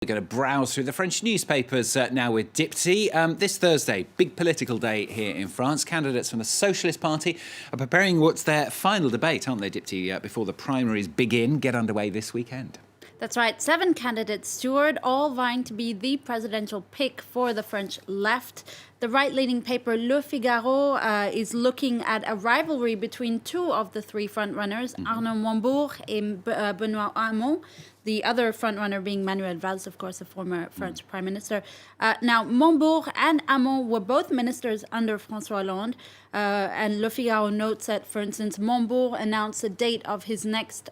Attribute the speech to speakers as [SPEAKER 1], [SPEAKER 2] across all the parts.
[SPEAKER 1] We're going to browse through the French newspapers now with Dipty. This Thursday, big political day here in France. Candidates from the Socialist Party are preparing what's their final debate, aren't they, Dipty, before the primaries begin, get underway this weekend.
[SPEAKER 2] That's right. 7 candidates, Stuart, all vying to be the presidential pick for the French left. The right-leaning paper Le Figaro is looking at a rivalry between 2 of the 3 frontrunners, Arnaud Montebourg and Benoît Hamon. The other frontrunner being Manuel Valls, of course, the former French prime minister. Now, Montebourg and Hamon were both ministers under Francois Hollande. And Le Figaro notes that, for instance, Montebourg announced the date of his next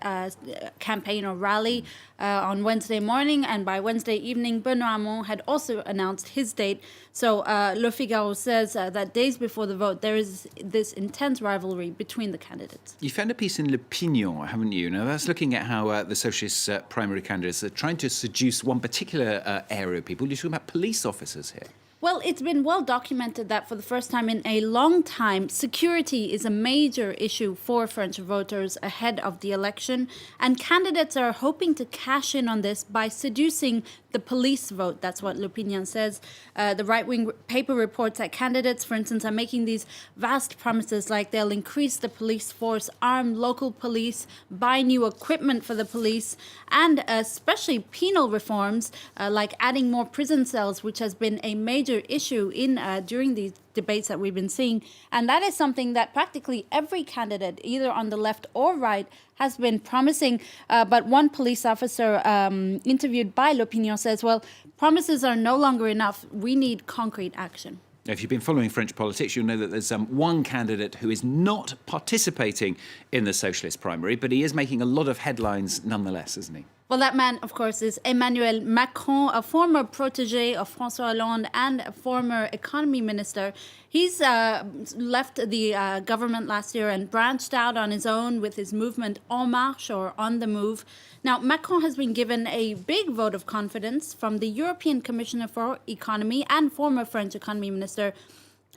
[SPEAKER 2] campaign or rally on Wednesday morning. And by Wednesday evening, Benoît Hamon had also announced his date. So Le Figaro says that days before the vote, there is this intense rivalry between the candidates.
[SPEAKER 1] You found a piece in L'Opinion, haven't you? Now, that's looking at how the Socialist primary candidates are trying to seduce one particular area of people. You're talking about police officers here.
[SPEAKER 2] Well, it's been well documented that for the first time in a long time, security is a major issue for French voters ahead of the election. And candidates are hoping to cash in on this by seducing the police vote. That's what L'Opinion says. The right-wing paper reports that candidates, for instance, are making these vast promises like they'll increase the police force, arm local police, buy new equipment for the police, and especially penal reforms like adding more prison cells, which has been a major issue in during these debates that we've been seeing. And that is something that practically every candidate, either on the left or right, has been promising. But one police officer interviewed by L'Opinion says, well, promises are no longer enough. We need concrete action.
[SPEAKER 1] If you've been following French politics, you'll know that there's one candidate who is not participating in the Socialist primary, but he is making a lot of headlines nonetheless, isn't he?
[SPEAKER 2] Well, that man, of course, is Emmanuel Macron, a former protégé of Francois Hollande and a former economy minister. He's left the government last year and branched out on his own with his movement En Marche, or On the Move. Now, Macron has been given a big vote of confidence from the European Commissioner for Economy and former French economy minister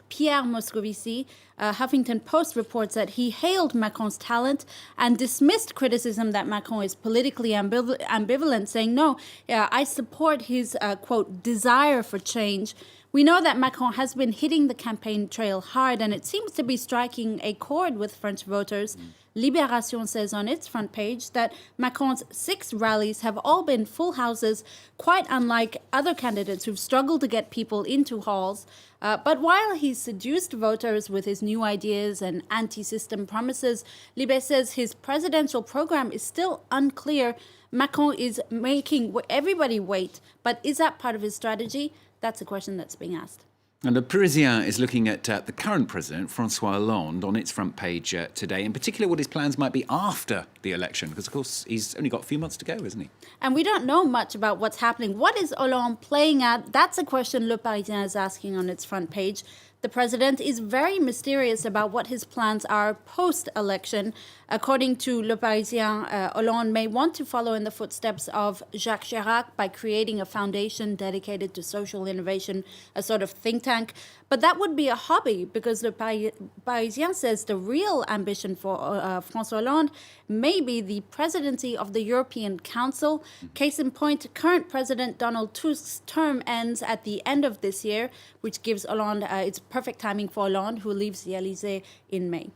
[SPEAKER 2] Pierre Moscovici. Huffington Post reports that he hailed Macron's talent and dismissed criticism that Macron is politically ambivalent, saying, no, I support his, quote, desire for change. We know that Macron has been hitting the campaign trail hard, and it seems to be striking a chord with French voters. Libération says on its front page that Macron's 6 rallies have all been full houses, quite unlike other candidates who've struggled to get people into halls. But while he's seduced voters with his new ideas and anti-system promises, Libé says his presidential program is still unclear. Macron is making everybody wait, but is that part of his strategy? That's a question that's being asked.
[SPEAKER 1] And the Parisien is looking at the current president, Francois Hollande, on its front page today, in particular what his plans might be after the election, because, of course, he's only got a few months to go, isn't he?
[SPEAKER 2] And we don't know much about what's happening. What is Hollande playing at? That's a question Le Parisien is asking on its front page. The president is very mysterious about what his plans are post-election. According to Le Parisien, Hollande may want to follow in the footsteps of Jacques Chirac by creating a foundation dedicated to social innovation, a sort of think tank. But that would be a hobby, because Le Parisien says the real ambition for François Hollande may be the presidency of the European Council. Case in point, current President Donald Tusk's term ends at the end of this year, which gives Hollande, it's perfect timing for Hollande, who leaves the Élysée in May.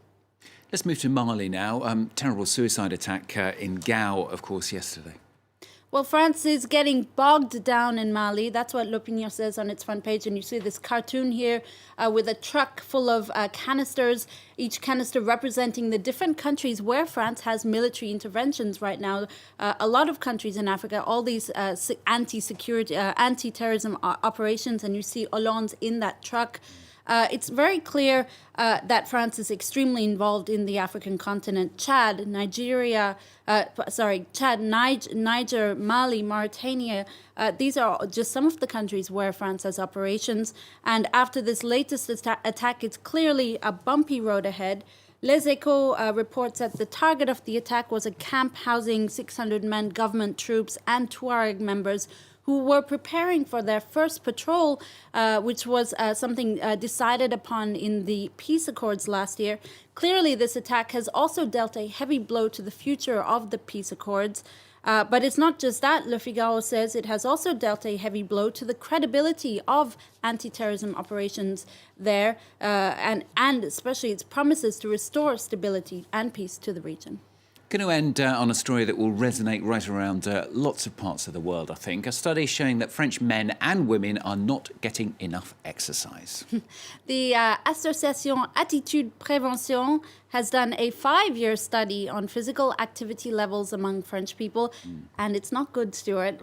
[SPEAKER 1] Let's move to Mali now. Terrible suicide attack in Gao, of course, yesterday.
[SPEAKER 2] Well, France is getting bogged down in Mali. That's what L'Opinion says on its front page. And you see this cartoon here with a truck full of canisters, each canister representing the different countries where France has military interventions right now. A lot of countries in Africa, all these anti-terrorism operations, and you see Hollande in that truck. It's very clear that France is extremely involved in the African continent. Chad, Niger, Mali, Mauritania. These are just some of the countries where France has operations. And after this latest attack, it's clearly a bumpy road ahead. Les Echos reports that the target of the attack was a camp housing 600 men government troops and Tuareg members who were preparing for their first patrol, which was something decided upon in the peace accords last year. Clearly, this attack has also dealt a heavy blow to the future of the peace accords. But it's not just that. Le Figaro says it has also dealt a heavy blow to the credibility of anti-terrorism operations there, and especially its promises to restore stability and peace to the region.
[SPEAKER 1] Going to end on a story that will resonate right around lots of parts of the world, I think. A study showing that French men and women are not getting enough exercise.
[SPEAKER 2] The Association Attitude Prévention has done a 5-year study on physical activity levels among French people, and it's not good, Stuart.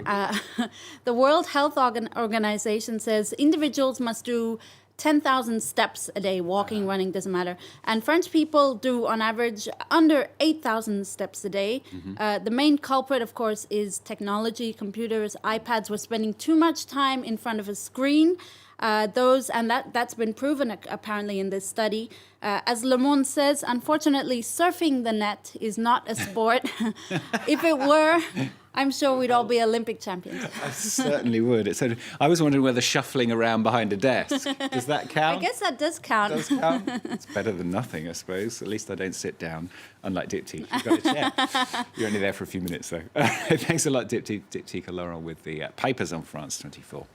[SPEAKER 2] The World Health Organization says individuals must do 10,000 steps a day, walking, running, doesn't matter. And French people do, on average, under 8,000 steps a day. The main culprit, of course, is technology, computers, iPads. We're spending too much time in front of a screen. That's been proven, apparently, in this study. As Le Monde says, unfortunately, surfing the net is not a sport. If it were, I'm sure we'd all be Olympic champions.
[SPEAKER 1] I certainly would. I was wondering whether shuffling around behind a desk, does that count?
[SPEAKER 2] I guess that does count.
[SPEAKER 1] Does count? It's better than nothing, I suppose. At least I don't sit down, unlike Dipty. You've got a chair. You're only there for a few minutes, though. Thanks a lot, Dipty. Dipty Laurent with the papers on France 24.